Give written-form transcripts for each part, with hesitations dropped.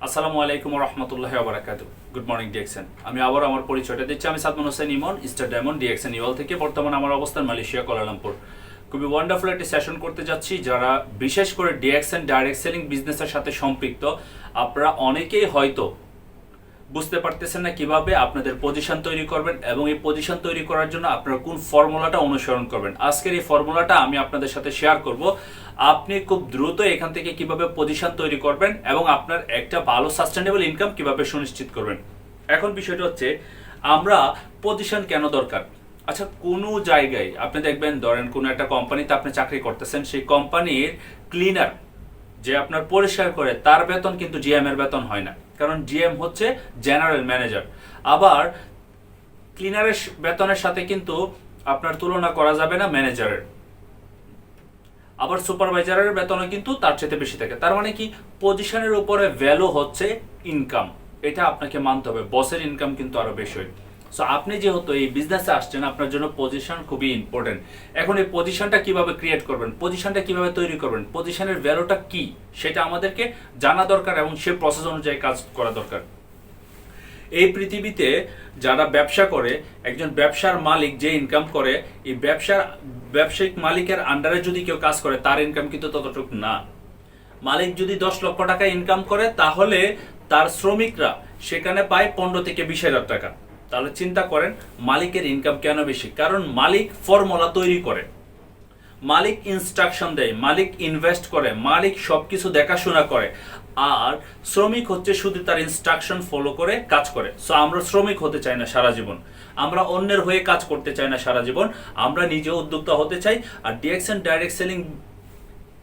আসসালামু আলাইকুম রহমতুল্লাহ বারাকাতু। Good morning DXN. আমি আবার আমার পরিচয়টা দিচ্ছি। আমি Sadman Hossain Emon, star diamond DXN ইওয়াল থেকে। বর্তমানে আমার অবস্থান মালয়েশিয়া কুয়ালালামপুর। খুবই ওয়ান্ডারফুল একটি সেশন করতে যাচ্ছি। যারা বিশেষ করে ডিএক্সএন ডাইরেক্ট সেলিং বিজনেসের সাথে সম্পৃক্ত, আপনারা অনেকেই হয়তো বুঝতে পারতেছেন না কিভাবে আপনাদের পজিশন তৈরি করবেন এবং এই পজিশন তৈরি করার জন্য আপনারা কোন ফর্মুলাটা অনুসরণ করবেন। আজকের এই ফর্মুলাটা আমি আপনাদের সাথে শেয়ার করব। আপনি খুব দ্রুত এখান থেকে কিভাবে পজিশন তৈরি করবেন এবং আপনার একটা ভালো সাস্টেনেবল ইনকাম কিভাবে সুনিশ্চিত করবেন। এখন বিষয়টা হচ্ছে, আমরা পজিশন কেন দরকার? আচ্ছা, কোনো জায়গায় আপনি দেখবেন, ধরেন কোনো একটা কোম্পানিতে আপনি চাকরি করতেছেন, সেই কোম্পানির ক্লিনার যে আপনার পরিষ্কার করে, তার বেতন কিন্তু জিএম এর বেতন হয় না, কারণ জিএম হচ্ছে জেনারেল ম্যানেজার। আবার ক্লিনারের বেতনের সাথে কিন্তু আপনার তুলনা করা যাবে না ম্যানেজারের। আবার সুপারভাইজারের বেতনও কিন্তু তার চেয়ে বেশি থাকে। তার মানে কি, পজিশনের উপরে ভ্যালু হচ্ছে ইনকাম। এটা আপনাকে মানতে হবে। বসের ইনকাম কিন্তু আরো বেশি হয়। সো আপনি যেহেতু এই বিজনেসে আসছেন, আপনার জন্য পজিশন খুবই ইম্পর্টেন্ট। এখন এই পজিশনটা কিভাবে ক্রিয়েট করবেন, পজিশনটা কিভাবে তৈরি করবেন, পজিশনের ভ্যালুটা কি, সেটা আমাদেরকে জানা দরকার এবং সে প্রসেস অনুযায়ী কাজ করা দরকার। এই পৃথিবীতে যারা ব্যবসা করে, একজন ব্যবসার মালিক যে ইনকাম করে, এই ব্যবসায়িক মালিকের আন্ডারে যদি কেউ কাজ করে, তার ইনকাম কিন্তু ততটুকু না। মালিক যদি 10 লক্ষ টাকা ইনকাম করে, তাহলে তার শ্রমিকরা সেখানে পায় 15 থেকে 20,000 টাকা। তাহলে চিন্তা করেন মালিকের ইনকাম কেন বেশি? কারণ মালিক ফর্মুলা তৈরি করে, মালিক ইনস্ট্রাকশন দেয়, মালিক ইনভেস্ট করে, মালিক সবকিছু দেখাশোনা করে, আর শ্রমিক হচ্ছে শুধু তার ইনস্ট্রাকশন ফলো করে কাজ করে। সো আমরা শ্রমিক হতে চাই না সারা জীবন, আমরা অন্যের হয়ে কাজ করতে চাই না সারা জীবন, আমরা নিজে উদ্যোক্তা হতে চাই। আর ডিএক্সএন ডাইরেক্ট সেলিং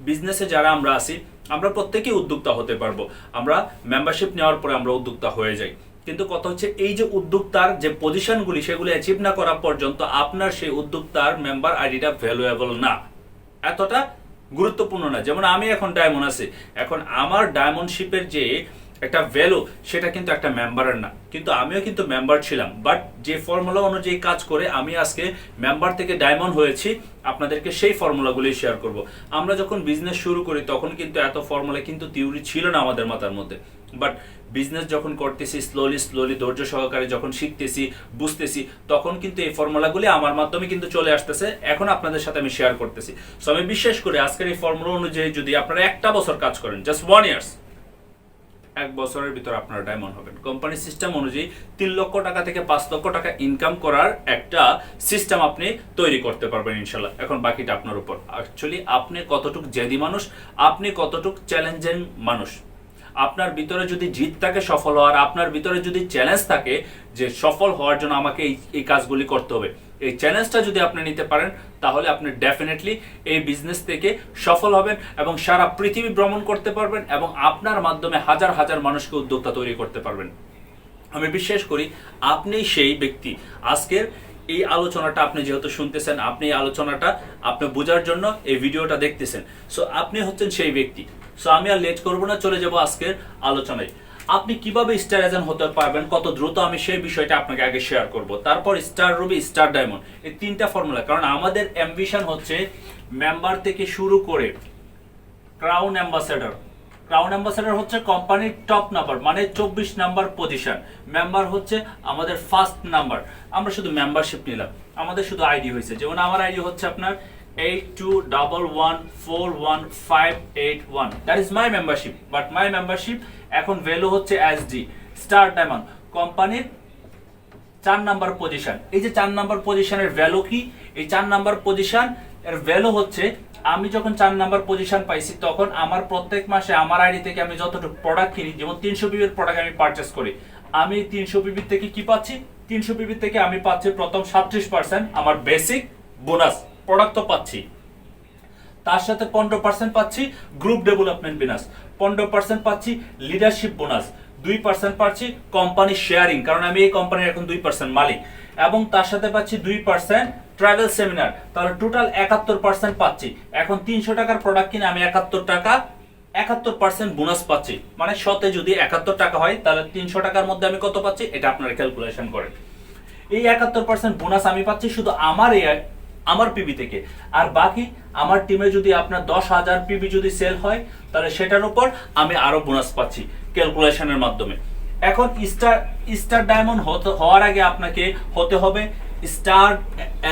বিজনেসে যারা আমরা আছি, আমরা প্রত্যেকেই উদ্যোক্তা হতে পারবো। আমরা মেম্বারশিপ নেওয়ার পরে আমরা উদ্যোক্তা হয়ে যাই। কিন্তু কথা হচ্ছে, এই যে উদ্যোক্তার যে পজিশনগুলি, সেগুলি অ্যাচিভ না করা পর্যন্ত আপনার সেই উদ্যোক্তার মেম্বার আইডিটা ভ্যালুয়েবল না, এতটা গুরুত্বপূর্ণ না। যেমন আমি এখন ডায়মন্ড আছি, এখন আমার ডায়মন্ডশিপের যে একটা ভ্যালু, সেটা কিন্তু একটা মেম্বারের না। কিন্তু আমিও কিন্তু মেম্বার ছিলাম, বাট যে ফর্মুলা অনুযায়ী কাজ করে আমি আজকে মেম্বার থেকে ডায়মন্ড হয়েছি। আপনাদেরকে সেই ফর্মুলাগুলি শেয়ার করব। আমরা যখন বিজনেস শুরু করি, তখন কিন্তু এত ফর্মুলা কিন্তু থিওরি ছিল না আমাদের মাথার মধ্যে। বাট বিজনেস যখন করতেছি, স্লোলি ধৈর্য সহকারে যখন শিখতেছি, বুঝতেছি, তখন কিন্তু এই ফর্মুলাগুলি আমার মাধ্যমে কিন্তু চলে আসতেছে। এখন আপনাদের সাথে আমি শেয়ার করতেছি। সো আমি বিশ্বাস করি, আজকের এই ফর্মুলা অনুযায়ী যদি আপনারা একটা বছর কাজ করেন, জাস্ট 1 ইয়ার্স, 1 বছরের ভিতর আপনারা ডায়মন্ড হবেন। কোম্পানির সিস্টেম অনুযায়ী 3 লক্ষ টাকা থেকে 5 লক্ষ টাকা ইনকাম করার একটা সিস্টেম আপনি তৈরি করতে পারবেন ইনশাল্লাহ। এখন বাকিটা আপনার উপর। অ্যাকচুয়ালি আপনি কতটুক জেদি মানুষ, আপনি কতটুক চ্যালেঞ্জিং মানুষ। আপনার ভিতরে যদি জিত থাকে সফল হওয়ার, আপনার ভিতরে যদি চ্যালেঞ্জ থাকে যে সফল হওয়ার জন্য আমাকে এই কাজগুলি করতে হবে, এই চ্যালেঞ্জটা যদি আপনি নিতে পারেন, তাহলে আপনি ডেফিনেটলি এই বিজনেস থেকে সফল হবেন এবং সারা পৃথিবী ভ্রমণ করতে পারবেন এবং আপনার মাধ্যমে হাজার হাজার মানুষকে উদ্যোক্তা তৈরি করতে পারবেন। আমি বিশ্বাস করি আপনি সেই ব্যক্তি। আজকের এই আলোচনাটা আপনি যেহেতু শুনতেছেন, আপনি এই আলোচনাটা আপনি বোঝার জন্য এই ভিডিওটা দেখতেছেন। সো আপনি হচ্ছেন সেই ব্যক্তি। সো আমি আর লেট করবো না, চলে যাব আজকের আলোচনায়। আপনি কিভাবে স্টার এজেন্ট হতে পারবেন কত দ্রুত, আমি সেই বিষয়টা আপনাকে আগে শেয়ার করব। তারপর স্টার রুবি, স্টার ডায়মন্ড, এই 3টা ফর্মুলা। কারণ আমাদের অ্যাম্বিশন হচ্ছে মেম্বার থেকে শুরু করে ক্রাউন অ্যাম্বাসেডর। ক্রাউন অ্যাম্বাসেডর হচ্ছে কোম্পানির টপ নাম্বার, মানে 24 নাম্বার পজিশন। মেম্বার হচ্ছে আমাদের ফার্স্ট নাম্বার। আমরা শুধু মেম্বারশিপ নিলাম, আমাদের শুধু আইডি হয়েছে। যেমন আমার আইডি হচ্ছে আপনার 8211411581। That is my membership. But my membership এখন ভ্যালু হচ্ছে এসডি, স্টার ডায়মন্ড, কোম্পানির 4 নাম্বার পজিশন। এই যে 4 নাম্বার পজিশনের ভ্যালু কি? এই 4 নাম্বার পজিশন এর ভ্যালু হচ্ছে, আমি যখন 4 নাম্বার পজিশন পাইছি, তখন আমার প্রত্যেক মাসে আমার আইডি থেকে আমি যতটুকু প্রোডাক্ট কিনি, যেমন 300 পিবির প্রোডাক্ট আমি পারচেস করি, আমি 300 পিবির থেকে কি পাচ্ছি? 300 পিবির থেকে আমি পাচ্ছি প্রথম 37% আমার বেসিক বোনাস, প্রোডাক্ট তো পাচ্ছি। তার সাথে 15% পাচ্ছি গ্রুপ ডেভেলপমেন্ট বোনাস, 15% পাচ্ছি লিডারশিপ বোনাস, 2% পাচ্ছি কোম্পানি শেয়ারিং, কারণ আমি এই কোম্পানির এখন 2% মালিক, এবং তার সাথে পাচ্ছি 2% ট্রাভেল সেমিনার। তাহলে টোটাল 71% পাচ্ছি। এখন 300 টাকার প্রোডাক্ট কিনে আমি 71 টাকা 71% বোনাস পাচ্ছি। মানে শতে যদি 71 টাকা হয়, তাহলে 300 টাকার মধ্যে আমি কত পাচ্ছি, এটা আপনারা ক্যালকুলেশন করেন। এই 71% বোনাস আমি পাচ্ছি শুধু আমার এই আমার পিবি থেকে। আর বাকি আমার টিমে যদি আপনার 10,000 পিবি যদি সেল হয়, তাহলে সেটার উপর আমি আরো বোনাস পাচ্ছি ক্যালকুলেশনের মাধ্যমে। এখন স্টার ডায়মন্ড হওয়ার আগে আপনাকে হতে হবে স্টার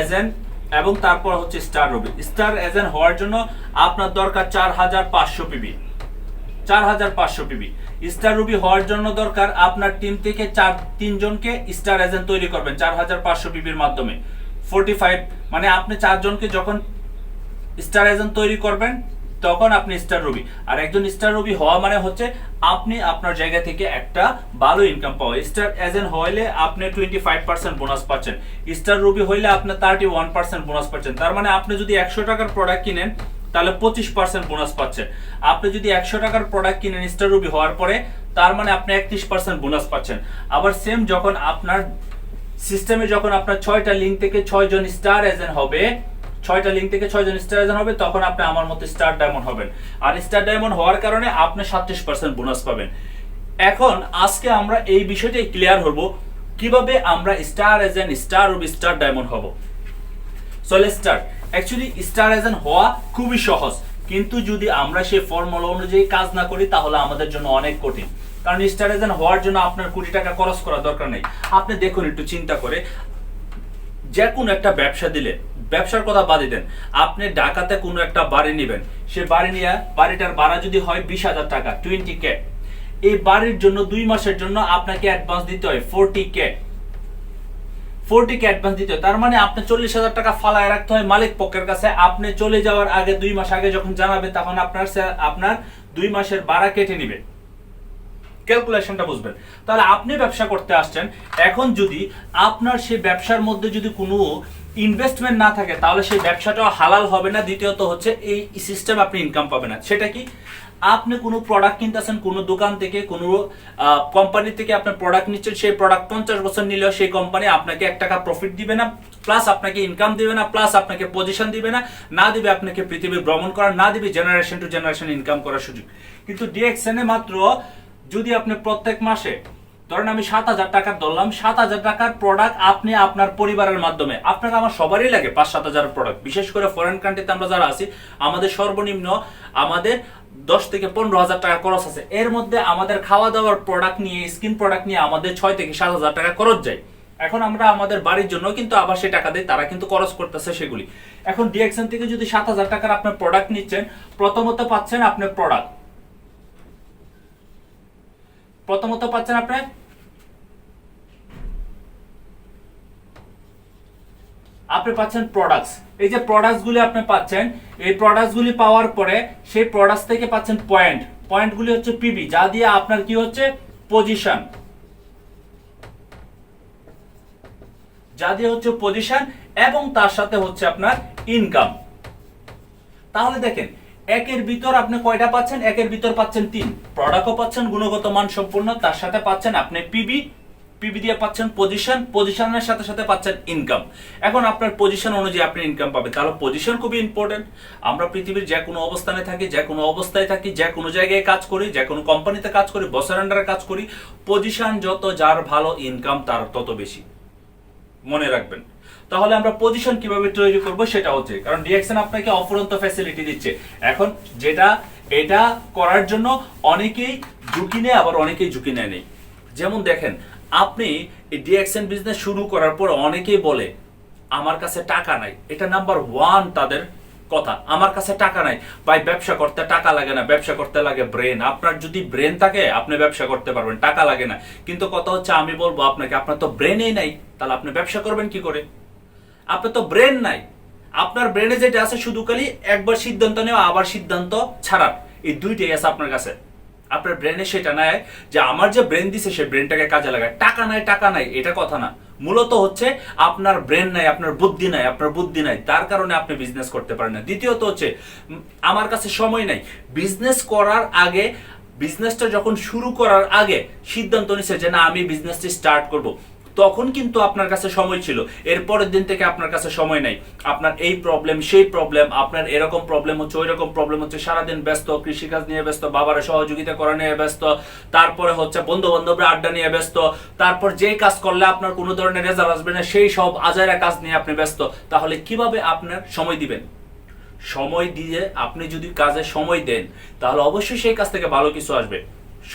এজেন্ট, এবং তারপর হচ্ছে স্টার রবি। স্টার এজেন্ট হওয়ার জন্য আপনার দরকার 4,500 পিবি। 4,500 পিবি। স্টার রুবি হওয়ার জন্য দরকার আপনার টিম থেকে 3 জনকে স্টার এজেন্ট তৈরি করবেন 4,500 পিবির মাধ্যমে। 45 মানে আপনি 4 জনকে যখন স্টার এজেন্ট তৈরি করবেন তখন আপনি স্টার রুবি। আর একজন স্টার রুবি হওয়া মানে হচ্ছে আপনি আপনার জায়গা থেকে একটা ভালো ইনকাম পাওয়া। স্টার এজেন্ট হইলে আপনি 25% বোনাস পাচ্ছেন, স্টার রুবি হইলে আপনি 31% বোনাস পাচ্ছেন। তার মানে আপনি যদি 100 টাকার প্রোডাক্ট কিনেন তাহলে 25% বোনাস পাচ্ছেন। আপনি যদি 100 টাকার প্রোডাক্ট কিনেন স্টার রুবি হওয়ার পরে, তার মানে আপনি 31% বোনাস পাচ্ছেন। আবার সেম যখন আপনার সিস্টেমে যখন আপনার 6টা লিঙ্ক থেকে 6 জন স্টার এজেন্ট হবে, 6টা লিঙ্ক থেকে 6 জন স্টার এজেন্ট হবে, তখন আপনি আমার মতো স্টার ডায়মন্ড হবেন। আর স্টার ডায়মন্ড হওয়ার কারণে আপনি 37% বোনাস পাবেন। এখন আজকে আমরা এই বিষয়টাই ক্লিয়ার হব কিভাবে আমরা star agent, star ruby, star diamond হব। So let's start. Actually star agent হওয়া খুবই সহজ, কিন্তু যদি আমরা সেই ফর্মুলা অনুযায়ী কাজ না করি তাহলে আমাদের জন্য অনেক কঠিন। কারণ স্টার এজেন্ট হওয়ার জন্য আপনার কোটি টাকা খরচ করার দরকার নেই। আপনি দেখুন একটু চিন্তা করে, যে কোনো একটা ব্যবসা দিলে, ব্যবসার কথা বাদই দেন, আপনি ঢাকাতে কোনো একটা বাড়ি নেবেন, সে বাড়ি নিয়ে বাড়িটার ভাড়া যদি হয় 20,000 টাকা, 20K, এই বাড়ির জন্য 2 মাসের জন্য আপনাকে অ্যাডভান্স দিতে হয় 40K অ্যাডভান্স দিতে হয়। তার মানে আপনি 40,000 টাকা ফালায় রাখতে হয় মালিক পক্ষের কাছে। আপনি চলে যাওয়ার আগে 2 মাস আগে যখন জানাবে তখন আপনার 2 মাসের ভাড়া কেটে নেবে। ক্যালকুলেশনটা বুঝবেন। তাহলে আপনি ব্যবসা করতে আসছেন, এখন যদি আপনার সেই ব্যবসার মধ্যে যদি কোনো ইনভেস্টমেন্ট না থাকে তাহলে সেই ব্যবসাটাও হালাল হবে না। দ্বিতীয়ত হচ্ছে এই সিস্টেম আপনি ইনকাম পাবেন না। সেটা কি? আপনি কোনো প্রোডাক্ট কিনতেছেন কোনো দোকান থেকে, কোনো কোম্পানি থেকে আপনি প্রোডাক্ট নিচ্ছেন, সেই প্রোডাক্ট 50 বছর নিলেও সেই কোম্পানি আপনাকে 1 টাকা প্রফিট দিবে না, প্লাস আপনাকে ইনকাম দিবে না, প্লাস আপনাকে পজিশন দিবে না, না দিবে আপনাকে পৃথিবী ভ্রমণ করার, না দিবে জেনারেশন টু জেনারেশন ইনকাম করার সুযোগ। কিন্তু ডিএক্সএন এ মাত্র যদি আপনি প্রত্যেক মাসে, ধরেন আমি 7,000 টাকার ধরলাম, 7,000 টাকার প্রোডাক্ট আপনি আপনার পরিবারের মাধ্যমে, আপনার আমার সবারই লাগে 5-7,000 প্রোডাক্ট। বিশেষ করে ফরেন কান্ট্রিতে আমরা যারা আছি, আমাদের সর্বনিম্ন আমাদের 10 থেকে 15,000 টাকা খরচ আছে। এর মধ্যে আমাদের খাওয়া দাওয়ার প্রোডাক্ট নিয়ে, স্কিন প্রোডাক্ট নিয়ে আমাদের 6 থেকে 7,000 টাকা খরচ যায়। এখন আমরা আমাদের বাড়ির জন্য কিন্তু আবার সেই টাকা দেয়, তারা কিন্তু খরচ করতেছে সেগুলি। এখন ডিএক্সএন থেকে যদি 7,000 টাকার আপনার প্রোডাক্ট নিচ্ছেন, প্রথমত পাচ্ছেন আপনার প্রোডাক্ট, আপনি পাচ্ছেন প্রোডাক্টস। এই যে প্রোডাক্টসগুলি আপনি পাচ্ছেন, এই প্রোডাক্টসগুলি পাওয়ার পরে সেই প্রোডাক্টস থেকে পাচ্ছেন পয়েন্টগুলি হচ্ছে পিবি, যা দিয়ে আপনার কি হচ্ছে পজিশন, এবং তার সাথে হচ্ছে আপনার ইনকাম। তাহলে দেখেন, একের ভিতর আপনি কয়টা পাচ্ছেন? একের ভিতর পাচ্ছেন 3, প্রোডাক্টও পাচ্ছেন গুণগত মান সম্পূর্ণ, তার সাথে পাচ্ছেন আপনি পিবি দিয়ে পাচ্ছেন পজিশনের সাথে সাথে পাচ্ছেন ইনকাম। এখন আপনার পজিশন অনুযায়ী আপনি ইনকাম পাবেন। তাহলে পজিশন খুবই ইম্পর্টেন্ট। আমরা পৃথিবীর যে কোনো অবস্থানে থাকি, যে কোনো অবস্থায় থাকি, যে কোনো জায়গায় কাজ করি, যে কোনো কোম্পানিতে কাজ করি, বসের আন্ডারে কাজ করি, পজিশন যত যার ভালো, ইনকাম তার তত বেশি। মনে রাখবেন। তাহলে আমরা পজিশন কিভাবে তৈরি করব সেটা হচ্ছে, কারণ ডিএক্সএন আপনাকে অফুরন্ত ফ্যাসিলিটি দিচ্ছে। এখন এটা করার জন্য অনেকেই ঝুঁকি নেয়, আবার অনেকেই ঝুঁকি নেয় নেই। যেমন দেখেন, আপনি এই ডিএক্সএন বিজনেস শুরু করার পর অনেকেই বলে আমার কাছে টাকা নাই। এটা নাম্বার 1 তাদের কথা, আমার কাছে টাকা নাই। ভাই, ব্যবসা করতে টাকা লাগে না, ব্যবসা করতে লাগে ব্রেন। আপনার যদি ব্রেন থাকে আপনি ব্যবসা করতে পারবেন, টাকা লাগে না। কিন্তু কথা হচ্ছে, আমি বলবো আপনাকে, আপনার তো ব্রেনই নাই, তাহলে আপনি ব্যবসা করবেন কি করে? আপনার তো ব্রেন নাই। আপনার ব্রেনে যেটা আছে শুধু খালি একবার সিদ্ধান্ত নেওয়া, আবার সিদ্ধান্ত ছাড়া, এই দুইটাই আছে আপনার কাছে। আপনার ব্রেনে সেটা নাই যে আমার যে ব্রেন দিছে সে ব্রেনটাকে কাজে লাগায়। টাকা নাই এটা কথা না, মূলত হচ্ছে আপনার ব্রেন নাই, আপনার বুদ্ধি নাই, তার কারণে আপনি বিজনেস করতে পারেন না। দ্বিতীয়ত হচ্ছে, আমার কাছে সময় নাই। বিজনেস করার আগে, বিজনেসটা যখন শুরু করার আগে সিদ্ধান্ত নিছে যে না, আমি বিজনেসটি স্টার্ট করব, তখন কিন্তু আপনার কাছে সময় ছিল, এর পরের দিন থেকে আপনার কাছে সময় নাই। আপনার এই প্রবলেম সেই প্রবলেম, আপনার এরকম প্রবলেম হচ্ছে, ওই রকম প্রবলেম হচ্ছে, সারাদিন ব্যস্ত, কৃষিকাজ নিয়ে ব্যস্ত, বাবার সহযোগিতা করা নিয়ে ব্যস্ত, তারপরে হচ্ছে বন্ধু বান্ধবের আড্ডা নিয়ে ব্যস্ত, তারপর যেই কাজ করলে আপনার কোনো ধরনের রেজাল্ট আসবে না সেই সব আজাইরা কাজ নিয়ে আপনি ব্যস্ত। তাহলে কিভাবে আপনার সময় দিবেন? সময় দিয়ে আপনি যদি কাজে সময় দেন তাহলে অবশ্যই সেই কাজ থেকে ভালো কিছু আসবে।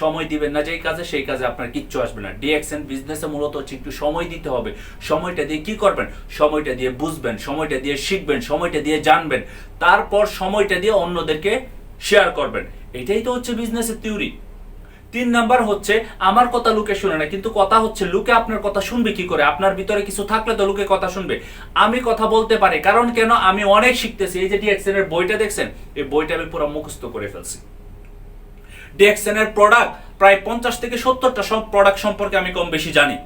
সময় দিবেন না যেই কাজে, সেই কাজে আপনার কিচ্ছু আসবে না। ডিএক্সএন বিজনেসে মূলত হচ্ছে একটু সময় দিতে হবে। সময়টা দিয়ে কি করবেন? সময়টা দিয়ে বুঝবেন, সময়টা দিয়ে শিখবেন, সময়টা দিয়ে জানবেন, তারপর সময়টা দিয়ে অন্যদেরকে শেয়ার করবেন। এটাই তো হচ্ছে বিজনেসের থিওরি। 3 নাম্বার হচ্ছে আমার কথা লোকে শুনে না, কিন্তু কথা হচ্ছে লোকে আপনার কথা শুনবে কি করে? আপনার ভিতরে কিছু থাকলে তো লোকে কথা শুনবে। আমি কথা বলতে পারি কারণ কেন? আমি অনেক শিখতেছি। এই যে ডিএক্সএন এর বইটা দেখছেন, এই বইটা আমি পুরো মুখস্থ করে ফেলছি। ডিএক্সএন এর প্রোডাক্ট প্রায় 50 থেকে 70টা সব প্রোডাক্ট সম্পর্কে আমি কম বেশি জানি।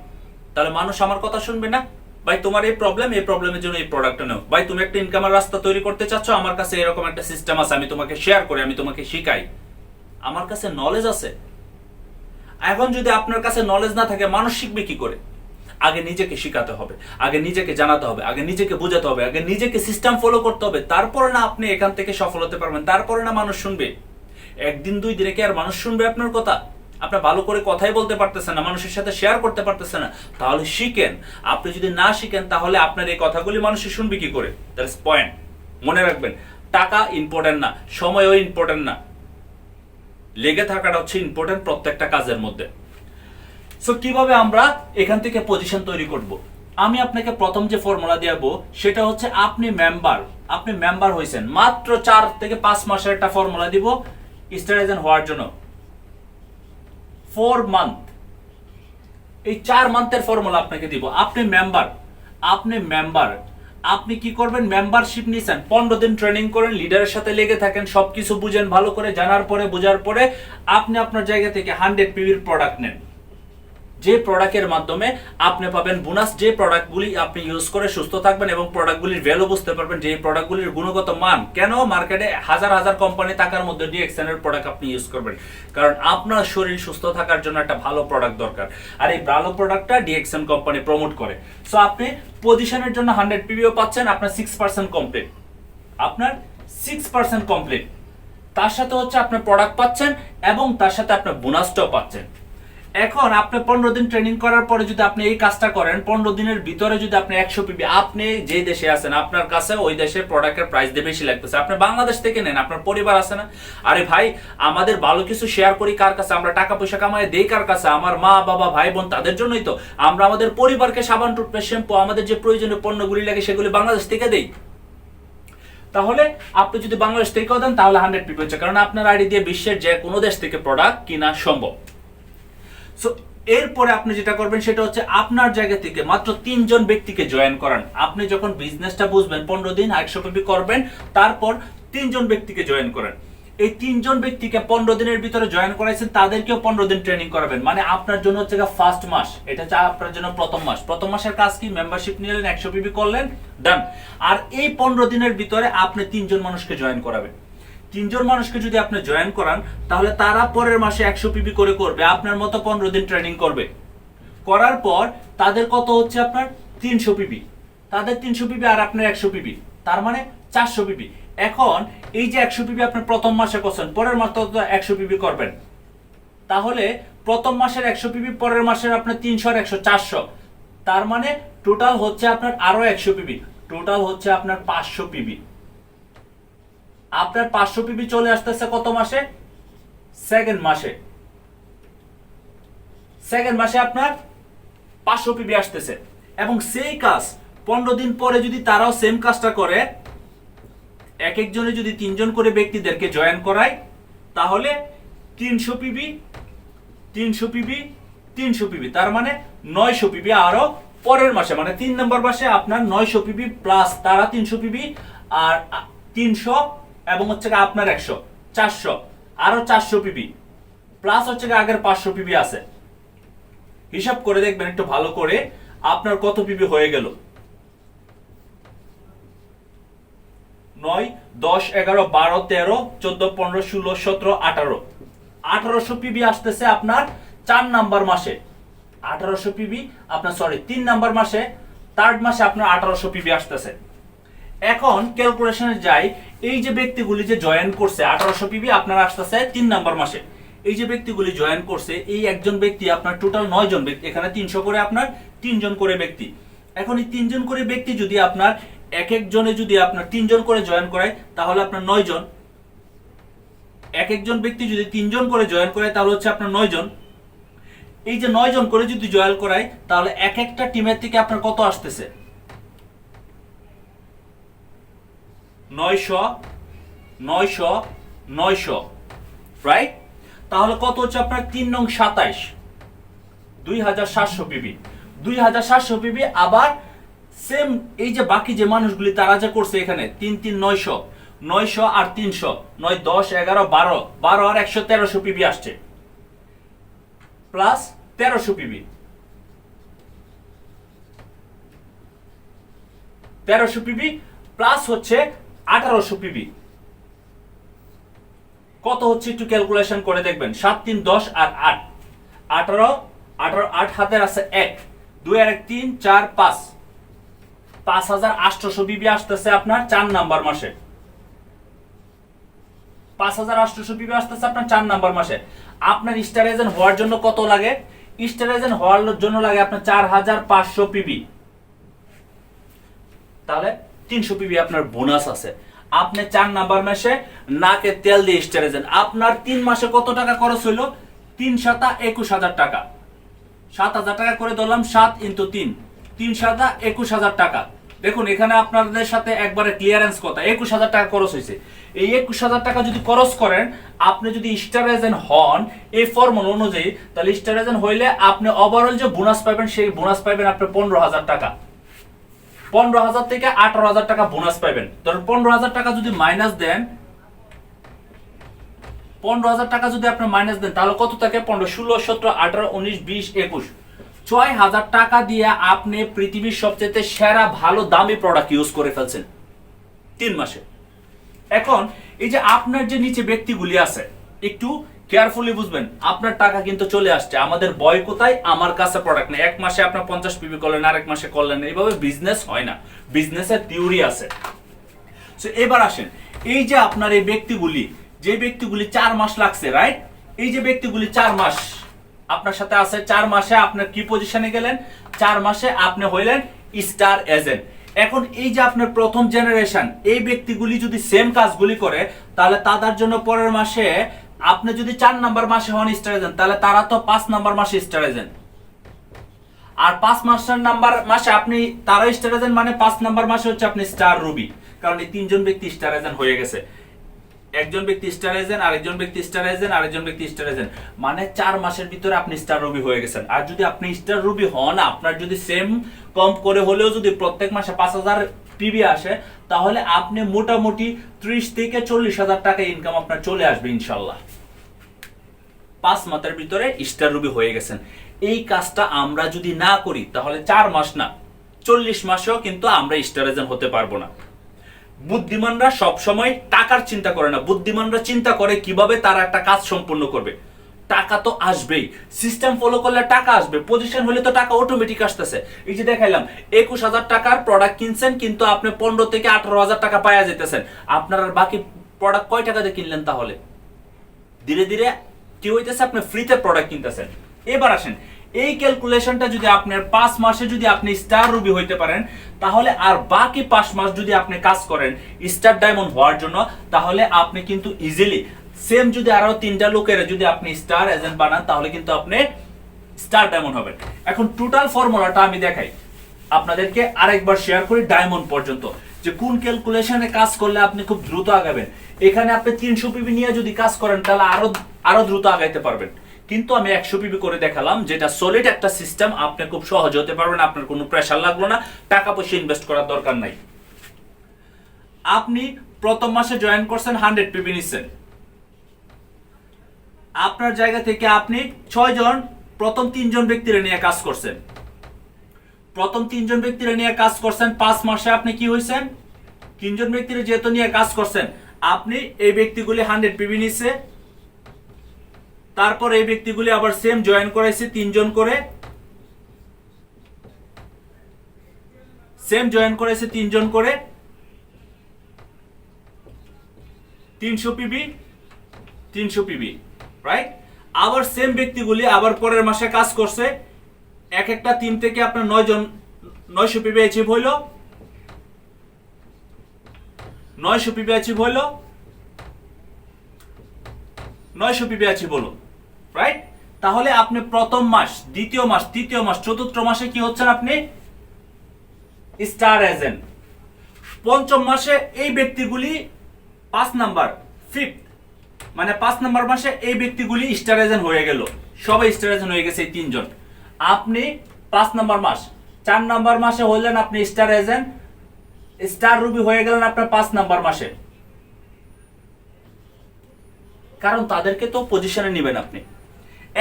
তাহলে মানুষ আমার কথা শুনবে না? ভাই তোমার এই প্রবলেম, এই প্রবলেমের জন্য এই প্রোডাক্টটা নাও। ভাই তুমি একটা ইনকামের রাস্তা তৈরি করতে চাচ্ছ, আমার কাছে এরকম একটা সিস্টেম আছে, আমি তোমাকে শেয়ার করি, আমি তোমাকে শিখাই। আমার কাছে নলেজ আছে। এখন যদি আপনার কাছে নলেজ না থাকে, মানুষ শিখবে কি করে? আগে নিজেকে শিখাতে হবে, আগে নিজেকে জানাতে হবে, আগে নিজেকে বোঝাতে হবে, আগে নিজেকে সিস্টেম ফলো করতে হবে, তারপরে না আপনি এখান থেকে সফল হতে পারবেন, তারপরে না মানুষ শুনবে। একদিন 2 দিনে কি আর মানুষ শুনবে আপনার কথা? আপনি ভালো করে কথাই বলতে পারতেছেন না, মানুষের সাথে শেয়ার করতে পারতেছেন না, তাহলে শিখেন। আপনি যদি না শিখেন তাহলে আপনার এই কথাগুলি মানুষে শুনবে কি করে? That's point. মনে রাখবেন, টাকা ইম্পর্টেন্ট না, সময়ও ইম্পর্টেন্ট না, লেগে থাকাটা হচ্ছে ইম্পর্টেন্ট প্রত্যেকটা কাজের মধ্যে। সো কিভাবে আমরা এখান থেকে পজিশন তৈরি করব? আমি আপনাকে প্রথম যে ফর্মুলা দেব সেটা হচ্ছে আপনি মেম্বার হয়েছেন মাত্র 4 থেকে 5 মাসের একটা ফর্মুলা দিব স্টার এজেন্ট হওয়ার জন্য। 4 মান্থ, এই 4 মান্থের ফর্মুলা আপনাকে দিব। আপনি মেম্বার, আপনি কি করবেন? মেম্বারশিপ নিছেন, 15 দিন ট্রেনিং করেন, লিডারের সাথে লেগে থাকেন, সবকিছু বুঝেন ভালো করে, জানার পরে বোঝার পরে আপনি আপনার জায়গা থেকে 100 পিভির প্রোডাক্ট নেন, যে প্রোডাক্টের মাধ্যমে আপনি পাবেন বোনাস, যে প্রোডাক্টগুলি আপনি ইউজ করে সুস্থ থাকবেন এবং প্রোডাক্টগুলির ভ্যালু বুঝতে পারবেন, যে প্রোডাক্টগুলির গুণগত মান। কেন মার্কেটে হাজার হাজার কোম্পানি থাকার মধ্যে ডিএক্সএন এর প্রোডাক্ট আপনি ইউজ করবেন? কারণ আপনার শরীর সুস্থ থাকার জন্য একটা ভালো প্রোডাক্ট দরকার, আর এই ভালো প্রোডাক্টটা ডিএক্সএন কোম্পানি প্রমোট করে। সো আপনি পজিশনের জন্য 100 পিভিও পাচ্ছেন, আপনার 6% কমপ্লিট, আপনার 6% কমপ্লিট। তার সাথে হচ্ছে আপনি প্রোডাক্ট পাচ্ছেন এবং তার সাথে আপনার বোনাসটাও পাচ্ছেন। এখন আপনি 15 দিন ট্রেনিং করার পরে যদি আপনি এই কাজটা করেন, 15 দিনের ভিতরে যদি আপনি 100 পিবি, আপনি যে দেশে আছেন আপনার কাছে ওই দেশের প্রোডাক্টের প্রাইস দিয়ে বেশি লাগতেছে, আপনি বাংলাদেশ থেকে নেন, আপনার পরিবার আছে না? আরে ভাই, আমাদের ভালো কিছু শেয়ার করি কার কাছে? আমরা টাকা পয়সা কামাই দেই কার কাছে? আমার মা বাবা ভাই বোন, তাদের জন্যই তো। আমরা আমাদের পরিবারকে সাবান, টুথপেস্ট, শ্যাম্পু, আমাদের যে প্রয়োজনীয় পণ্যগুলি লাগে সেগুলি বাংলাদেশ থেকে দেই। তাহলে আপনি যদি বাংলাদেশ থেকেও দেন তাহলে 100 পিবি হচ্ছে, কারণ আপনার আইডি দিয়ে বিশ্বের যে কোনো দেশ থেকে প্রোডাক্ট কিনা সম্ভব। সো এরপরে আপনি যেটা করবেন সেটা হচ্ছে আপনার জায়গা থেকে মাত্র 3 জন ব্যক্তিকে জয়েন করান। আপনি যখন বিজনেসটা বুঝবেন, 15 দিন 100 পিপি করবেন, তারপর 3 জন ব্যক্তিকে জয়েন করেন। এই 3 জন ব্যক্তিকে 15 দিনের ভিতরে জয়েন করাইছেন, তাদেরকেও 15 দিন ট্রেনিং করাবেন। মানে আপনার জন্য হচ্ছে ফার্স্ট মাস, এটা হচ্ছে আপনার জন্য প্রথম মাস। প্রথম মাসের কাজ কি? মেম্বারশিপ নিলেন, 100 পিপি করলেন, ডান। আর এই 15 দিনের ভিতরে আপনি 3 জন মানুষকে জয়েন করাবেন। 3 জন মানুষকে যদি আপনি জয়েন করান তাহলে তারা পরের মাসে 100 পিপি করে করবে, আপনার মতো 15 দিন ট্রেনিং করবে। করার পর তাদের কত হচ্ছে? আপনার 300 পিপি, তাদের 300 পিপি আর আপনার 100 পিপি, তার মানে 400 পিপি। এখন এই যে 100 পিপি আপনি প্রথম মাসে করছেন, পরের মাসে তো 100 পিপি করবেন, তাহলে প্রথম মাসের 100 পিপি, পরের মাসের আপনার 300 আর 100 400, তার মানে টোটাল হচ্ছে আপনার আরো 100 পিপি, টোটাল হচ্ছে আপনার 500 পিপি। আপনার 500 পিপি চলে আসতেছে কত মাসে? সেকেন্ড মাসে। সেকেন্ড মাসে আপনার 500 পিপি আসতেছে। এবং সেই কাজ 15 দিন পরে যদি তারাও সেম কাজটা করে, এক একজনে যদি 3 জন করে ব্যক্তিদেরকে জয়েন করায়, তাহলে 300 পিপি 300 পিপি 300 পিপি, তার মানে 900 পিপি আরো পরের মাসে, মানে 3 নম্বর মাসে আপনার 900 পিপি প্লাস তারা 300 পিপি আর 300 এবং হচ্ছে আপনার 100 400, আরো 400 পিপি প্লাস হচ্ছে আগের 500 পিপি আছে। হিসাব করে দেখবেন একটু ভালো করে আপনার কত পিপি হয়ে গেল। 9 10 11 12 13 14 15 16 17 18, 1800 পিপি আসতেছে আপনার 4 নাম্বার মাসে। 1800 পিবি আপনার, সরি 3 নাম্বার মাসে, থার্ড মাসে আপনার 1800 পিবি আসতেছে। এখন ক্যালকুলেশনে যাই, এই যে ব্যক্তিগুলি যে জয়েন করছে 1800 পিবি আপনার আসতেছে 3 নাম্বার মাসে। এই যে ব্যক্তিগুলি জয়েন করছে, এই একজন ব্যক্তি আপনার টোটাল 9 জন ব্যক্তি, এখানে 300 করে আপনার 3 জন করে ব্যক্তি। এখন এই 3 জন করে ব্যক্তি যদি আপনার এক একজনে যদি আপনার 3 জন করে জয়েন করায় তাহলে আপনার 9 জন, এক একজন ব্যক্তি যদি 3 জন করে জয়েন করে তাহলে হচ্ছে আপনার 9 জন। এই যে 9 জন করে যদি জয়েন করায় তাহলে এক একটা টিমের থেকে আপনার কত আসতেছে? 900 900 900, রাইট? তাহলে কত হচ্ছে আপনার 3 নং 27, 2700 পিবি। 2700 পিবি। আবার সেম এই যে বাকি যে মানুষগুলি তারা যে করছে এখানে 3 3 900, 900 আর 300, 9 10 11 12, 12 আর 100 1300 পিবি আসছে, প্লাস 1300 পিবি, 1300 পিবি প্লাস হচ্ছে 1800 পিবি। কত হচ্ছে একটু ক্যালকুলেশন করে দেখবেন। 7 3 10 আর 8, 18, 18 8 হাতের আছে 1, 2 আর 1 3 4 5, 5800 পিবি আসতেছে আপনার 4 নাম্বার মাসে। 5800 পিবি আসতেছে আপনার 4 নাম্বার মাসে। আপনার স্টার এজেন্ট হওয়ার জন্য কত লাগে? স্টার এজেন্ট হওয়ার জন্য লাগে আপনার 4500 পিবি। তাহলে 300 পিবি আপনার বোনাস আছে। আপনি 4 নাম্বার মাসে নাকে তেল দিয়ে স্টার এজেন্ট, আপনার 3 মাসে কত টাকা খরচ হইলো? 3 7 21000 টাকা। 7000 টাকা করে ধরলাম, 7 × 3, 3 7 21000 টাকা। দেখুন এখানে আপনাদের সাথে একবারে ক্লিয়ারেন্স কথা, 21000 টাকা খরচ হয়েছে। এই 21000 টাকা যদি খরচ করেন, আপনি যদি স্টার এজেন্ট হন এই ফর্মুলা অনুযায়ী, তাহলে স্টার এজেন্ট হইলে আপনি ওভারঅল যে বোনাস পাবেন সেই বোনাস পাবেন আপনি 15000 টাকা। 15000 থেকে 18000 টাকা বোনাস পাবেন। ধরুন 15000 টাকা যদি মাইনাস দেন, 15000 টাকা যদি আপনি মাইনাস দেন তাহলে কত থাকে? 15 16 17 18 19 20 21, 6000 টাকা দিয়ে আপনি পৃথিবীর সবচেয়ে সেরা ভালো দামি প্রোডাক্ট ইউজ করে ফেলছেন 3 মাসে। এখন এই যে আপনার যে নিচে ব্যক্তিগুলি আছে, একটু কেয়ারফুলি বুঝবেন, আপনার টাকা কিন্তু চলে আসছে। আমাদের বয় কোথায়? আমার কাছে প্রোডাক্ট নেই। এক মাসে আপনার 50 পিবি করলেন, আরেক মাসে করলেন, এইভাবে বিজনেস হয় না। বিজনেসের থিওরি আছে। সো এবার আসেন, এই যে আপনার এই ব্যক্তিগুলি, যে ব্যক্তিগুলি 4 মাস লাগছে, রাইট? এই যে ব্যক্তিগুলি 4 মাস আপনার সাথে আছে, 4 মাসে আপনার কি পজিশনে গেলেন? 4 মাসে আপনি হইলেন স্টার এজেন্ট। এখন এই যে আপনার প্রথম জেনারেশন, এই ব্যক্তিগুলি যদি সেম কাজগুলি করে তাহলে তাদের জন্য পরের মাসে আপনি যদি 4 নাম্বার মাসে হন স্টার এজেন্ট, তাহলে তারা তো 5 নাম্বার মাসে স্টার এজেন্ট। আর 5 নাম্বার মাসে আপনি তারা স্টার এজেন্ট, মানে 5 নাম্বার মাসে হচ্ছে আপনি স্টার রুবি। কারণ এই 3 জন ব্যক্তি স্টার এজেন্ট হয়ে গেছে। একজন ব্যক্তি স্টার এজেন্ট, আরেকজন ব্যক্তি স্টার এজেন্ট, আরেকজন ব্যক্তি স্টার এজেন্ট, মানে 4 মাসের ভিতরে আপনি স্টার রুবি হয়ে গেছেন। আর যদি আপনি স্টার রুবি হন, আপনার যদি সেম কম করে হলেও যদি প্রত্যেক মাসে 5000 পিবি আসে, তাহলে আপনি মোটামুটি 30 থেকে 40000 টাকা ইনকাম আপনার চলে আসবে ইনশাল্লাহ। 5 মাসের ভিতরে স্টার রুবি হয়ে গেছেন। এই কাজটা আমরা যদি না করি তাহলে 4 মাস না 40 মাসেও কিন্তু আমরা স্টার এজেন্ট হতে পারবো না। বুদ্ধিমানরা সব সময় টাকার চিন্তা করে না, বুদ্ধিমানরা চিন্তা করে কিভাবে তারা একটা কাজ সম্পূর্ণ করবে। টাকা তো আসবেই, সিস্টেম ফলো করলে টাকা আসবে, পজিশন হলে তো টাকা অটোমেটিক আসতেছে। এই যে দেখাইলাম 21000 টাকার প্রোডাক্ট কিনছেন, কিন্তু আপনি 15 থেকে 18000 টাকা পাওয়া যেতেছেন। আপনার আর বাকি প্রোডাক্ট কয় টাকা দিয়ে কিনলেন? তাহলে ধীরে ধীরে কি হইতেছে? আপনি ফ্রিতে প্রোডাক্ট কিনতেছেন। এবার আসেন, এই ক্যালকুলেশনটা যদি আপনার 5 মাসে যদি আপনি স্টার রুবি হইতে পারেন, তাহলে আর বাকি 5 মাস যদি আপনি কাজ করেন স্টার ডায়মন্ড হওয়ার জন্য, তাহলে আপনি কিন্তু ইজিলি সেম যদি আরো 3টা লোকের যদি আপনি স্টার এজেন্ট বানান, তাহলে কিন্তু আপনি স্টার ডায়মন্ড হবেন। এখন টোটাল ফর্মুলাটা আমি দেখাই আপনাদেরকে, আরেকবার শেয়ার করি ডায়মন্ড পর্যন্ত, যে কোন ক্যালকুলেশনে কাজ করলে আপনি খুব দ্রুত আগাবেন। এখানে আপনি 300 পিবি নিয়ে যদি কাজ করেন তাহলে আরো দ্রুত আগাইতে পারবেন। কিন্তু আমি 100 পিবি করে দেখালাম, যেটা সলিড একটা সিস্টেম, আপনি খুব সহজে হতে পারবেন। আপনার কোনো প্রেসার লাগলো না, টাকা পয়সা ইনভেস্ট করার দরকার নাই। আপনি প্রথম মাসে জয়েন করছেন, 100 পিবি নিচ্ছেন। আপনার জায়গা থেকে আপনি 6 জন প্রথম 3 জন ব্যক্তিরা নিয়ে কাজ করছেন। প্রথম 3 জন ব্যক্তিরা নিয়ে কাজ করছেন, 5 মাসে আপনি কি হইছেন? 3 জন ব্যক্তিরা যেহেতু নিয়ে কাজ করছেন, আপনি এই ব্যক্তিগুলি 100 পিবি নিচ্ছে। তারপর এই ব্যক্তিগুলি আবার সেম জয়েন করাইছে 3 জন করে, সেম জয়েন করেছে 3 জন করে, 300 পিবি 300 পিবি, রাইট? আবার সেম ব্যক্তিগুলি আবার পরের মাসে কাজ করছে, এক একটা টিম থেকে আপনার 9 জন 900 পিবি অ্যাচিভ হইল, 900 পিবি অ্যাচিভ হইল, 900 পিবি অ্যাচিভ হলো, রাইট? তাহলে আপনি প্রথম মাস, দ্বিতীয় মাস, তৃতীয় মাস, চতুর্থ মাসে কি হচ্ছেন আপনি? Star agent. পঞ্চম মাসে এই ব্যক্তিগুলি 5 নাম্বার, ফিফথ মানে 5 নাম্বার মাসে এই ব্যক্তিগুলি স্টার এজেন্ট হয়ে গেল, সবাই স্টার এজেন্ট হয়ে গেছে এই 3 জন। আপনি 5 নাম্বার মাস, 4 নাম্বার মাসে হলেন আপনি স্টার এজেন্ট, স্টার রুবি হয়ে গেলেন আপনার 5 নাম্বার মাসে, কারণ তাদেরকে তো পজিশনে নেবেন আপনি।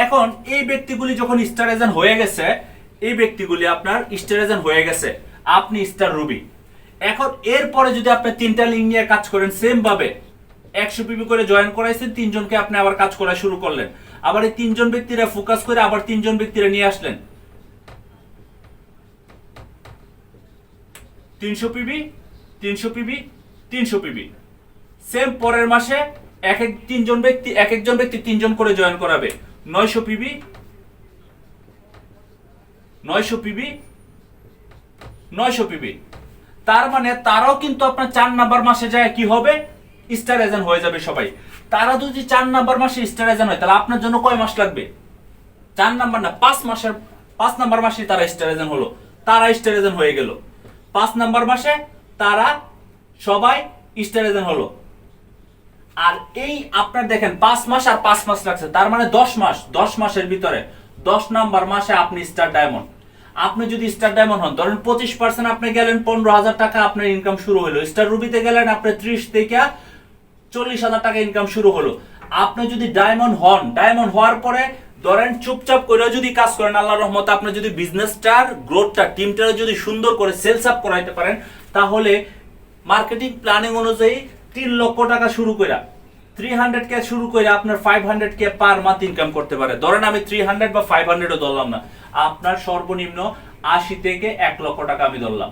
এখন এই ব্যক্তিগুলি যখন স্টার এজেন্ট হয়ে গেছে, এই ব্যক্তিগুলি আপনার স্টার এজেন্ট হয়ে গেছে, আপনি স্টার রুবি। এখন এরপরে যদি আপনি 3টা লিঙ্ক নিয়ে কাজ করেন, সেম ভাবে 100 পিবি করে জয়েন করাইছেন, 3 জনকে আপনি আবার কাজ করা শুরু করলেন, আবার এই 3 জন ব্যক্তিরা ফোকাস করে আবার 3 জন ব্যক্তিরা নিয়ে আসলেন, 300 পিবি 300 পিবি 300 পিবি। সেম পরের মাসে এক এক 3 জন ব্যক্তি, এক একজন ব্যক্তি 3 জন করে জয়েন করাবে, 900 পিবি 900 পিবি 900 পিবি। তার মানে তারাও কিন্তু আপনার 4 নাম্বার মাসে যায় কি হবে? স্টার এজেন্ট হয়ে যাবে সবাই। তারা যদি 4 নাম্বার মাসে স্টার এজেন্ট হয়, তাহলে আপনার জন্য কয় মাস লাগবে? 4 নাম্বার না, 5 মাসের 5 নাম্বার মাসে তারা স্টার এজেন্ট হলো, তারা স্টার এজেন্ট হয়ে গেল। 5 নাম্বার মাসে তারা সবাই স্টার এজেন্ট হলো। আর এই আপনার দেখেন 5 মাস আর 5 মাস লাগছে, তার মানে 10 মাস, 10 মাসের ভিতরে 10 নাম্বার মাসে আপনি স্টার ডায়মন্ড। আপনি যদি স্টার ডায়মন্ড হন, ধরেন 25% আপনি গেলেন, 15,000 টাকা আপনার ইনকাম শুরু হলো। স্টার রুবিতে গেলেন, আপনার 30 থেকে 40,000 টাকা ইনকাম শুরু হলো। আপনি যদি ডায়মন্ড হন, ডায়মন্ড হওয়ার পরে ধরেন চুপচাপ করে যদি কাজ করেন, আল্লাহর রহমতে আপনি যদি বিজনেসটার গ্রোথটা, টিমটা যদি সুন্দর করে সেলস আপ করাইতে পারেন, তাহলে মার্কেটিং প্ল্যানিং অনুযায়ী 3 লক্ষ টাকা শুরু করে 300K শুরু করে আপনার 500K পার মান্থ ইনকাম করতে পারে। ধরেন আমি 300 বা 500ও ধরলাম না, আপনার সর্বনিম্ন 80 থেকে 1 লক্ষ টাকা আমি ধরলাম।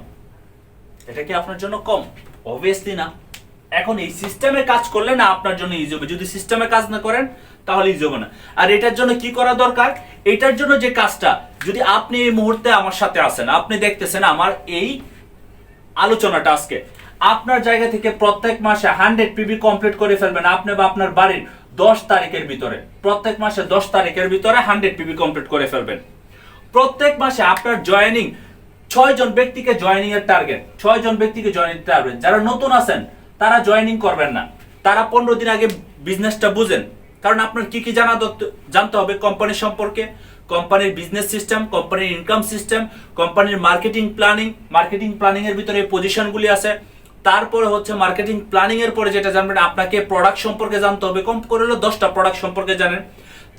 এটা কি আপনার জন্য কম? অবভিয়াসলি না। এখন এই সিস্টেমে কাজ করলে না আপনার জন্য ইজি হবে, যদি সিস্টেমে কাজ না করেন তাহলে ইজি হবে না। আর এটার জন্য কি করা দরকার? এটার জন্য যে কাজটা, যদি আপনি এই মুহূর্তে আমার সাথে আছেন, আপনি দেখতেছেন আমার এই আলোচনাটা আজকে, আপনার জায়গা থেকে প্রত্যেক মাসে 100 পিবি কমপ্লিট করে ফেলবেন আপনি বা আপনার বাড়ির 10 তারিখের ভিতরে। প্রত্যেক মাসে 10 তারিখের ভিতরে 100 পিবি কমপ্লিট করে ফেলবেন। প্রত্যেক মাসে আপনার জয়েনিং 6 জন ব্যক্তিকে জয়েনিং এর টার্গেট, 6 জন ব্যক্তিকে জয়েনিং টার্গেট। যারা নতুন আছেন তারা জয়েনিং করবেন না, তারা 15 দিন আগে বিজনেসটা বুঝেন। কারণ আপনার কি কি জানতে হবে কোম্পানি সম্পর্কে, কোম্পানির বিজনেস সিস্টেম, কোম্পানির ইনকাম সিস্টেম, কোম্পানির মার্কেটিং প্ল্যানিং এর ভিতরে পজিশনগুলি আছে। তারপরে হচ্ছে মার্কেটিং প্ল্যানিং এর পরে যেটা জানবেন, আপনাকে প্রোডাক্ট সম্পর্কে জানতে হবে, কম করে হলো 10টা প্রোডাক্ট সম্পর্কে জানেন।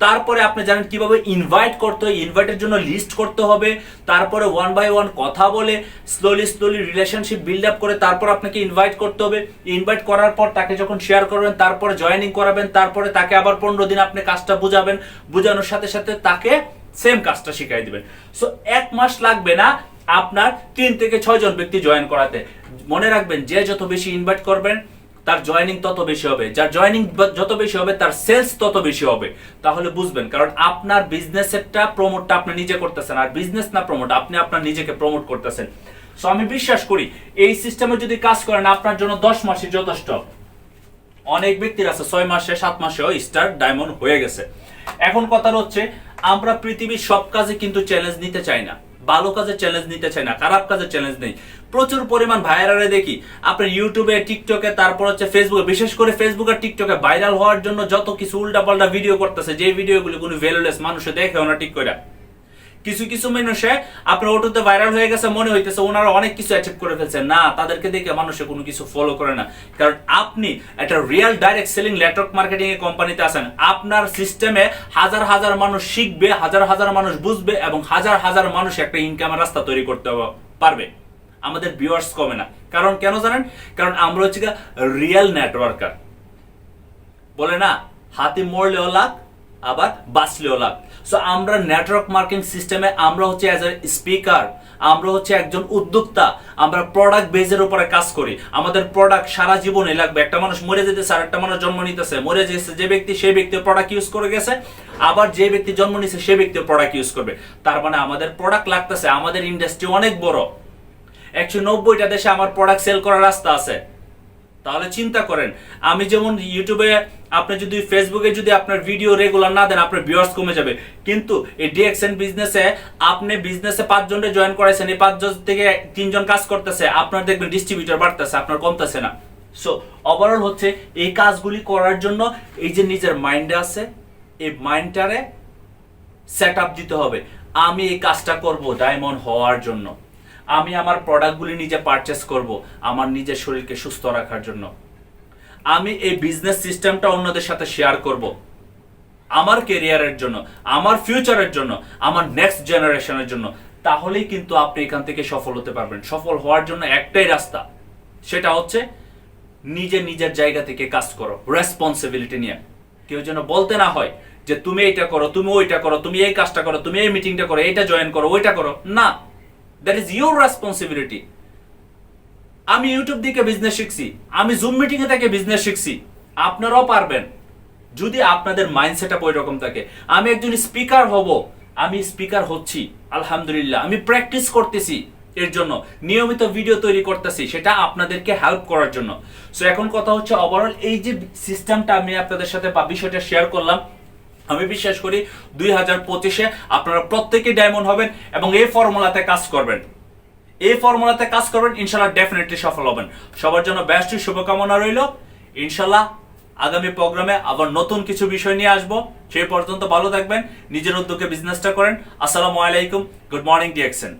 তারপরে আপনি জানেন কিভাবে ইনভাইট করতে হয়, ইনভাইটের জন্য লিস্ট করতে হবে। তারপরে 1 বাই 1 কথা বলে স্লোলি রিলেশনশিপ বিল্ড আপ করে তারপর আপনাকে ইনভাইট করতে হবে। ইনভাইট করার পর তাকে যখন শেয়ার করবেন, তারপরে জয়েনিং করাবেন, তারপরে তাকে আবার 15 দিন আপনি কাজটা বুঝাবেন, বুঝানোর সাথে সাথে তাকে সেম কাজটা শিখাই দিবেন। সো 1 মাস লাগবে না আপনার 3 থেকে 6 জন ব্যক্তি জয়েন করাতে। মনে রাখবেন, যে যত বেশি ইনভাইট করবেন তার জয়েনিং তত বেশি হবে, যার জয়েনিং যত বেশি হবে তার সেলস তত বেশি হবে। তাহলে বুঝবেন, কারণ আপনার বিজনেসেরটা প্রমোটটা আপনি নিজে করতেছেন, আর বিজনেস না প্রমোট, আপনি আপনার নিজেকে প্রমোট করতেছেন। সো আমি বিশ্বাস করি এই সিস্টেমে যদি কাজ করেন আপনার জন্য 10 মাসই যথেষ্ট। অনেক ব্যক্তির আছে 6 মাসে 7 মাসেও স্টার ডায়মন্ড হয়ে গেছে। এখন কথা হচ্ছে, আমরা পৃথিবীর সব কাজে কিন্তু চ্যালেঞ্জ নিতে চাই না, ভালো কাজে চ্যালেঞ্জ নিতে চাই না, খারাপ কাজে চ্যালেঞ্জ নেই। প্রচুর পরিমাণ ভাইরালে দেখি আপনার ইউটিউবে, টিকটকে, তারপর হচ্ছে ফেসবুকে, বিশেষ করে ফেসবুক আর টিকটকে ভাইরাল হওয়ার জন্য যত কিছু উল্টাপাল্টা ভিডিও করতেছে, যে ভিডিওগুলো কোনো ভ্যালুলেস, মানুষে দেখেও না ঠিক করে। কিছু কিছু মানুষে আপনার অটোতে ভাইরাল হয়ে গেছে, মনে হইতেছে ওনারা অনেক কিছু অ্যাচিভ করে ফেলছে। না, তাদেরকে দেখে মানুষে কোনো কিছু ফলো করে না। কারণ আপনি একটা real direct selling network marketing এর কোম্পানিতে আছেন, আপনার সিস্টেমে হাজার হাজার মানুষ শিখবে, হাজার হাজার মানুষ বুঝবে, এবং হাজার হাজার মানুষ একটা ইনকামের রাস্তা তৈরি করতে পারবে। আমাদের ভিউয়ার্স কমে না। কারণ কেন জানেন? কারণ আমরা হচ্ছে রিয়েল নেটওয়ার্কার। বলে না, হাতি মরলেও লাখ আবার বাঁচলেও লাভ। সো আমরা নেটওয়ার্ক মার্কেটিং সিস্টেমে আমরা হচ্ছে অ্যাজ এ স্পিকার, আমরা হচ্ছে একজন উদ্যোক্তা, আমরা প্রোডাক্ট বেজের উপরে কাজ করি। আমাদের প্রোডাক্ট সারা জীবনে লাগবে। একটা মানুষ মরে যেতেছে আর একটা মানুষ জন্ম নিতেছে, মরে যেতেছে যে ব্যক্তি সেই ব্যক্তি প্রোডাক্ট ইউজ করে গেছে, আবার যে ব্যক্তি জন্ম নিছে সেই ব্যক্তি প্রোডাক্ট ইউজ করবে। তার মানে আমাদের প্রোডাক্ট লাগতেছে। আমাদের ইন্ডাস্ট্রি অনেক বড়, 190টা দেশে আমার প্রোডাক্ট সেল করার রাস্তা আছে। তাহলে চিন্তা করেন, আমি যেমন ইউটিউবে, আপনি যদি ফেসবুকে যদি আপনার ভিডিও রেগুলার না দেন আপনার ভিউয়ার্স কমে যাবে। কিন্তু এই ডিএক্সএন বিজনেসে আপনি বিজনেসে 5 জনকে জয়েন করাইছেন, এই 5 জন থেকে 3 জন কাজ করতেছে, আপনার দেখবেন ডিস্ট্রিবিউটর বাড়তেছে, আপনার কমতেছে না। সো ওভারঅল হচ্ছে এই কাজগুলি করার জন্য এই যে নিজের মাইন্ডে আছে, এই মাইন্ডটারে সেট আপ দিতে হবে। আমি এই কাজটা করব ডায়মন্ড হওয়ার জন্য, আমি আমার প্রোডাক্টগুলি নিজে পারচেস করব আমার নিজের শরীরকে সুস্থ রাখার জন্য, আমি এই বিজনেস সিস্টেমটা অন্যদের সাথে শেয়ার করব আমার ক্যারিয়ারের জন্য, আমার ফিউচারের জন্য, আমার নেক্সট জেনারেশনের জন্য। তাহলেই কিন্তু আপনি এখান থেকে সফল হতে পারবেন। সফল হওয়ার জন্য একটাই রাস্তা, সেটা হচ্ছে নিজে নিজের জায়গা থেকে কাজ করো, রেসপন্সিবিলিটি নিয়ে। কেউ যেন বলতে না হয় যে তুমি এইটা করো, তুমি ওইটা করো, তুমি এই কাজটা করো, তুমি এই মিটিংটা করো, এইটা জয়েন করো, ওইটা করো না। That is your responsibility. আমি ইউটিউব থেকে বিজনেস শিখছি, আমি জুম মিটিং এ থেকে বিজনেস শিখছি, আপনারাও পারবেন যদি আপনাদের মাইন্ডসেট আপ ওই রকম থাকে। আমি একজন স্পিকার হব, আমি স্পিকার হচ্ছি আলহামদুলিল্লাহ, আমি প্র্যাকটিস করতেছি, এর জন্য নিয়মিত ভিডিও তৈরি করতেছি, সেটা আপনাদেরকে হেল্প করার জন্য। সো এখন কথা হচ্ছে ওভারঅল এই যে সিস্টেমটা আমি আপনাদের সাথে বা বিষয়টা শেয়ার করলাম, আমি বিশ্বাস করি 2025-এ আপনারা প্রত্যেকে ডায়মন্ড হবেন এবং এই ফর্মুলাতে কাজ করবেন। এই ফর্মুলাতে কাজ করবেন, ইনশাল্লাহ ডেফিনেটলি সফল হবেন। সবার জন্য বেস্ট শুভকামনা রইল। ইনশাল্লাহ আগামী প্রোগ্রামে আবার নতুন কিছু বিষয় নিয়ে আসবো। সেই পর্যন্ত ভালো থাকবেন, নিজের উদ্যোগে বিজনেসটা করেন। আসসালামু আলাইকুম, গুড মর্নিং ডিএক্সএন।